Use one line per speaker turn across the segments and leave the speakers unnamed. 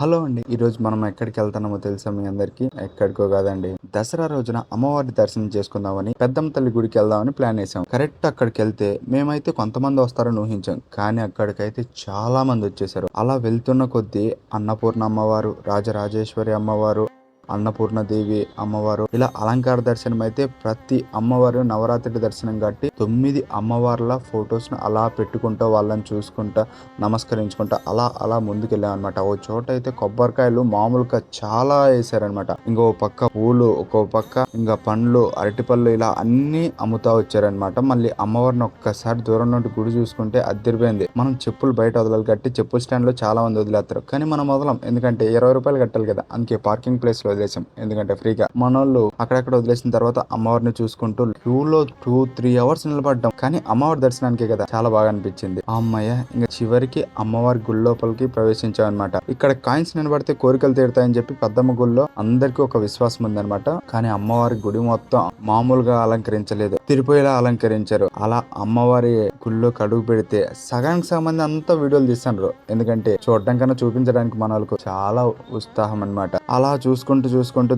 Hello అండి. ఈరోజు మనం ఎక్కడికి వెళ్తున్నామో తెలుసా మీ అందరికి? ఎక్కడికో కాదండి, దసరా రోజున అమ్మవారి దర్శనం చేసుకుందామని పెద్దమ్మ తల్లి గుడికి వెళ్దామని ప్లాన్ వేసాం. కరెక్ట్ అక్కడికి వెళ్తే మేమైతే కొంతమంది వస్తారని ఊహించాం, కానీ అక్కడికైతే చాలా మంది వచ్చేసారు. అలా వెళ్తున్న కొద్దీ అన్నపూర్ణ అమ్మవారు, రాజరాజేశ్వరి అమ్మవారు, అన్నపూర్ణదేవి అమ్మవారు, ఇలా అలంకార దర్శనం అయితే ప్రతి అమ్మవారు నవరాత్రి దర్శనం కాబట్టి 9 అమ్మవార్ల ఫొటోస్ ను అలా పెట్టుకుంటా వాళ్ళని చూసుకుంటా నమస్కరించుకుంటా అలా అలా ముందుకెళ్ళాం అనమాట. ఓ చోట అయితే కొబ్బరికాయలు మామూలుగా చాలా వేసారనమాట. ఇంకో పక్క పూలు, ఒక్కో పక్క ఇంకా పండ్లు, అరటిపళ్ళు, ఇలా అన్ని అమ్ముతా వచ్చారనమాట. మళ్ళీ అమ్మవారిని ఒక్కసారి దూరం నుండి గుడి చూసుకుంటే అద్దరిపోయింది. మనం చెప్పులు బయట వదలాలి కట్టి చెప్పుల స్టాండ్ లో చాలా మంది వదిలేస్తారు, కానీ మనం వదలం. ఎందుకంటే 20 రూపాయలు కట్టాలి కదా, అందుకే పార్కింగ్ ప్లేస్ లో వదిలేసాం. ఎందుకంటే ఫ్రీగా. మనోళ్ళు అక్కడక్కడ వదిలేసిన తర్వాత అమ్మవారిని చూసుకుంటూ క్యూలో 2-3 అవర్స్ నిలబడ్డాం, కానీ అమ్మవారి దర్శనానికే కదా, చాలా బాగా అనిపించింది. అమ్మయ్య, ఇంకా చివరికి అమ్మవారి గుడి లోపలికి ప్రవేశించాం అనమాట. ఇక్కడ కాయిన్స్ నిలబడితే కోరికలు తీరుతాయని చెప్పి పెద్దమ్మ గుడిలో అందరికీ ఒక విశ్వాసం ఉందన్నమాట. కానీ అమ్మవారి గుడి మొత్తం మామూలుగా అలంకరించలేదు, తిరిపోయేలా అలంకరించారు. అలా అమ్మవారి గుళ్ళోకి అడుగు పెడితే సగానికి సగం మంది అంతా వీడియోలు తీస్తున్నారు. ఎందుకంటే చూడడం కన్నా చూపించడానికి మన వాళ్ళకు చాలా ఉత్సాహం అనమాట. అలా చూసుకుంటూ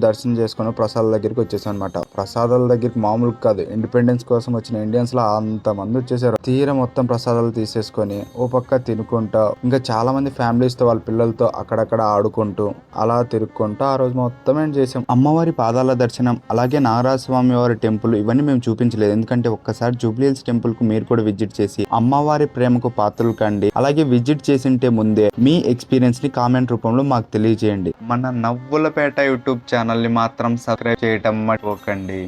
దర్శనం చేసుకుని ప్రసాదాల దగ్గరికి వచ్చేసాం అనమాట. ప్రసాదాల దగ్గరికి మామూలుగా కాదు, ఇండిపెండెన్స్ కోసం వచ్చిన ఇండియన్స్ లో అంత మంది వచ్చేసారు. తీర మొత్తం ప్రసాదాలు తీసేసుకొని ఓ పక్క తినుకుంటా, ఇంకా చాలా మంది ఫ్యామిలీస్ తో వాళ్ళ పిల్లలతో అక్కడక్కడ ఆడుకుంటూ అలా తిరుక్కుంటూ ఆ రోజు మొత్తం ఏం చేసాం. అమ్మవారి పాదాల దర్శనం, అలాగే నాగరాజ స్వామి వారి టెంపుల్ ఇవన్నీ మేము చూపించలేదు. ఎందుకంటే ఒక్కసారి జూబ్లీ హిల్స్ టెంపుల్ కు మీరు కూడా విజిట్ చేసి అమ్మవారి ప్రేమకు పాత్రలు కండి. అలాగే విజిట్ చేసింటే ముందే మీ ఎక్స్పీరియన్స్ ని కామెంట్ రూపంలో మాకు తెలియజేయండి. మన నవ్వులపేట యూట్యూబ్ ఛానల్ ని మాత్రం సబ్స్క్రైబ్ చేయటం మర్చిపోకండి.